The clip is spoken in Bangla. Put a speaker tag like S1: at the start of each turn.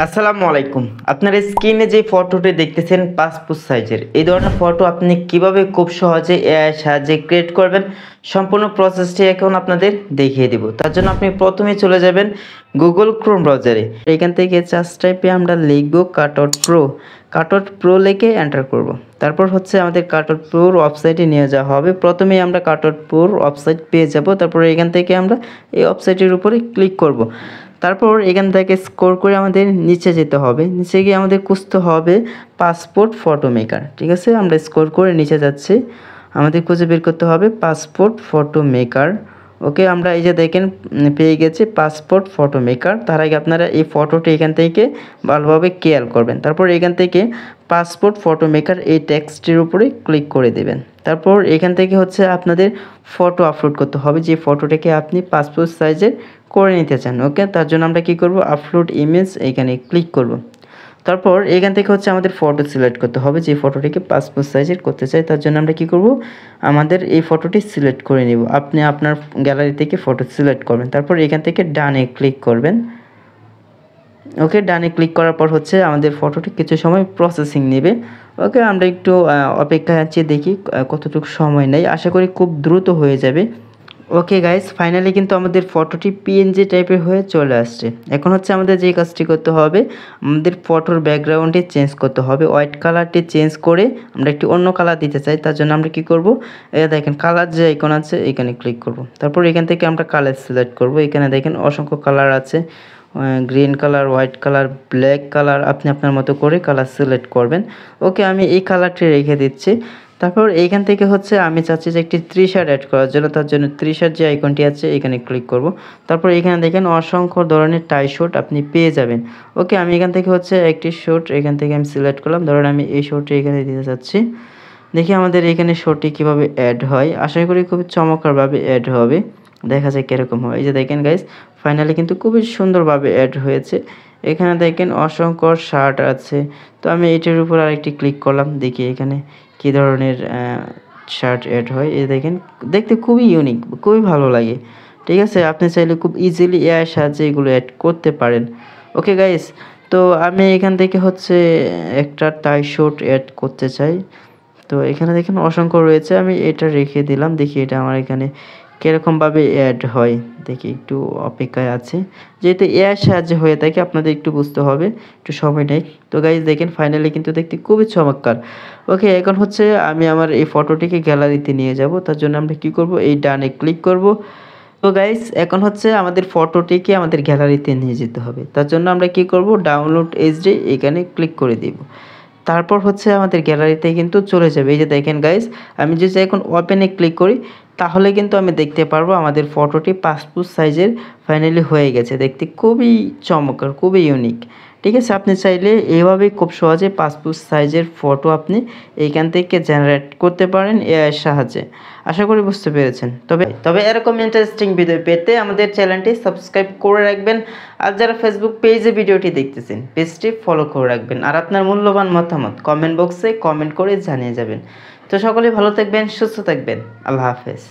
S1: আসসালামু আলাইকুম। আপনার স্ক্রিনে যে ফটোটি দেখতেছেন পাসপোর্ট সাইজের, এই ধরনের ফটো আপনি কিভাবে খুব সহজে এআই সাহায্যে ক্রিয়েট করবেন, সম্পূর্ণ প্রসেসটি এখন আপনাদের দেখিয়ে দিব। তার জন্য আপনি প্রথমে চলে যাবেন গুগল ক্রোম ব্রাউজারে। এখান থেকে সার্চ টাইপে আমরা লিখব কাটআউট প্রো। কাটআউট প্রো লিখে এন্টার করব। তারপর হচ্ছে আমাদের কাটআউট প্রোর ওয়েবসাইটে নিয়ে যাওয়া হবে। প্রথমেই আমরা কাটআউট প্রোর ওয়েবসাইট পেয়ে যাব। তারপর এখান থেকে আমরা এই ওয়েবসাইটের উপরে ক্লিক করব। তারপর এখান থেকে স্ক্রল করে আমাদের নিচে যেতে হবে। নিচে গিয়ে আমাদের খুঁজতে হবে পাসপোর্ট ফটো মেকার। ঠিক আছে, আমরা স্ক্রল করে নিচে যাচ্ছি। আমাদের খুঁজে বের করতে হবে পাসপোর্ট ফটো মেকার। ওকে, আমরা এই যে দেখেন পেয়ে গেছি পাসপোর্ট ফটো মেকার। তার আগে আপনারা এই ফটোটি এখান থেকে ভালোভাবে কেয়ার করবেন। তারপর এখান থেকে পাসপোর্ট ফটো মেকার এই টেক্সটের উপরে ক্লিক করে দেবেন। তারপর এখান থেকে হচ্ছে আপনাদের ফটো আপলোড করতে হবে, যে ফটোটাকে আপনি পাসপোর্ট সাইজের করে নিতে চান। ওকে, তার জন্য আমরা কি করব, আপলোড ইমেজ এইখানে ক্লিক করব। তারপর এখান থেকে হচ্ছে আমাদের ফটো সিলেক্ট করতে হবে, যে ফটোটিকে পাসপোর্ট সাইজের করতে চাই। তার জন্য আমরা কি করব, আমাদের এই ফটোটি সিলেক্ট করে নিব। আপনি আপনার গ্যালারি থেকে ফটো সিলেক্ট করবেন। তারপর এখান থেকে ডানে ক্লিক করবেন। ওকে, ডানে ক্লিক করার পর হচ্ছে আমাদের ফটোটি কিছু সময় প্রসেসিং নেবে। ওকে, আমরা একটু অপেক্ষায় আছি, দেখি কতটুকু সময় নেই। আশা করি খুব দ্রুত হয়ে যাবে। ওকে গাইস, ফাইনালি কিন্তু আমাদের ফটোটি পিএনজি টাইপের হয়ে চলে আসছে। এখন হচ্ছে আমাদের যে কাজটি করতে হবে, আমাদের ফটোর ব্যাকগ্রাউন্ডটি চেঞ্জ করতে হবে। হোয়াইট কালারটি চেঞ্জ করে আমরা একটি অন্য কালার দিতে চাই। তার জন্য আমরা কি করব, দেখেন কালার যে আইকন আছে এখানে ক্লিক করব। তারপর এখান থেকে আমরা কালার সিলেক্ট করব। এখানে দেখেন অসংখ্য কালার আছে, green colour, white colour, black colour. আপনি আপনার মতো করে কালার সিলেক্ট করবেন। ওকে, আমি এই কালারটি রেখে দিচ্ছি। তারপর এইখান থেকে হচ্ছে আমি চাচ্ছি যে একটি ত্রিশার্ট অ্যাড করার জন্য। তার জন্য ত্রিশার্ট যে আইকনটি আছে এখানে ক্লিক করব। তারপর এখানে দেখেন অসংখ্য ধরনের টাই শুট আপনি পেয়ে যাবেন। ওকে, আমি এখান থেকে হচ্ছে একটি শুট এখান থেকে আমি সিলেক্ট করলাম। ধরুন আমি এই শুটটি এখানে দিতে চাচ্ছি। দেখি আমাদের এখানে শুটটি কীভাবে অ্যাড হয়। আশা করি খুবই চমৎকারভাবে অ্যাড হবে। দেখা যায় কীরকম হয়। এই যে দেখেন গাইস, ফাইনালি কিন্তু খুবই সুন্দরভাবে অ্যাড হয়েছে। এখানে দেখেন অসংখ্য শার্ট আছে। তো আমি এটার উপর আরেকটি ক্লিক করলাম, দেখি এখানে কী ধরনের শার্ট অ্যাড হয়। এই দেখেন, দেখতে খুবই ইউনিক, খুবই ভালো লাগে। ঠিক আছে, আপনি চাইলে খুব ইজিলি এআই সাহায্যে এগুলো অ্যাড করতে পারেন। ওকে গাইস, তো আমি এখান থেকে হচ্ছে একটা টাই শুট অ্যাড করতে চাই। তো এখানে দেখেন অসংখ্য রয়েছে, আমি এটা রেখে দিলাম। দেখি এটা আমার এখানে কীরকমভাবে অ্যাড হয়, দেখি একটু অপেক্ষায় আছে। যেহেতু এআই সাহায্যে হয়ে থাকে আপনাদের একটু বুঝতে হবে, একটু সময় নেই। তো গাইজ দেখেন ফাইনালি কিন্তু দেখতে খুবই চমৎকার। ওকে, এখন হচ্ছে আমি আমার এই ফটোটিকে গ্যালারিতে নিয়ে যাব। তার জন্য আমরা কি করব, এই ডানে ক্লিক করব। তো গাইজ এখন হচ্ছে আমাদের ফটোটিকে আমাদের গ্যালারিতে নিয়ে যেতে হবে। তার জন্য আমরা কি করব, ডাউনলোড এইচডি এখানে ক্লিক করে দিব। তারপর হচ্ছে আমাদের গ্যালারিতে কিন্তু চলে যাবে। এই যে দেখেন গাইজ, আমি যদি এখন ওপেনে ক্লিক করি তাহলে কিন্তু আমি দেখতে পারবো আমাদের ফটোটি পাসপোর্ট সাইজের ফাইনালি হয়ে গেছে। দেখতে খুবই চমৎকার, খুবই ইউনিক। ঠিক আছে, আপনি চাইলে এইভাবেই খুব সহজে পাসপোর্ট সাইজের ফটো আপনি এইখান থেকে জেনারেট করতে পারেন এআইয়ের সাহায্যে। আশা করি বুঝতে পেরেছেন। তবে এরকম ইন্টারেস্টিং ভিডিও পেতে আমাদের চ্যানেলটি সাবস্ক্রাইব করে রাখবেন। আর যারা ফেসবুক পেজে ভিডিওটি দেখতেছেন, পেজটি ফলো করে রাখবেন। আর আপনার মূল্যবান মতামত কমেন্ট বক্সে কমেন্ট করে জানিয়ে যাবেন। তো সকলে ভালো থাকবেন, সুস্থ থাকবেন। আল্লাহ হাফেজ।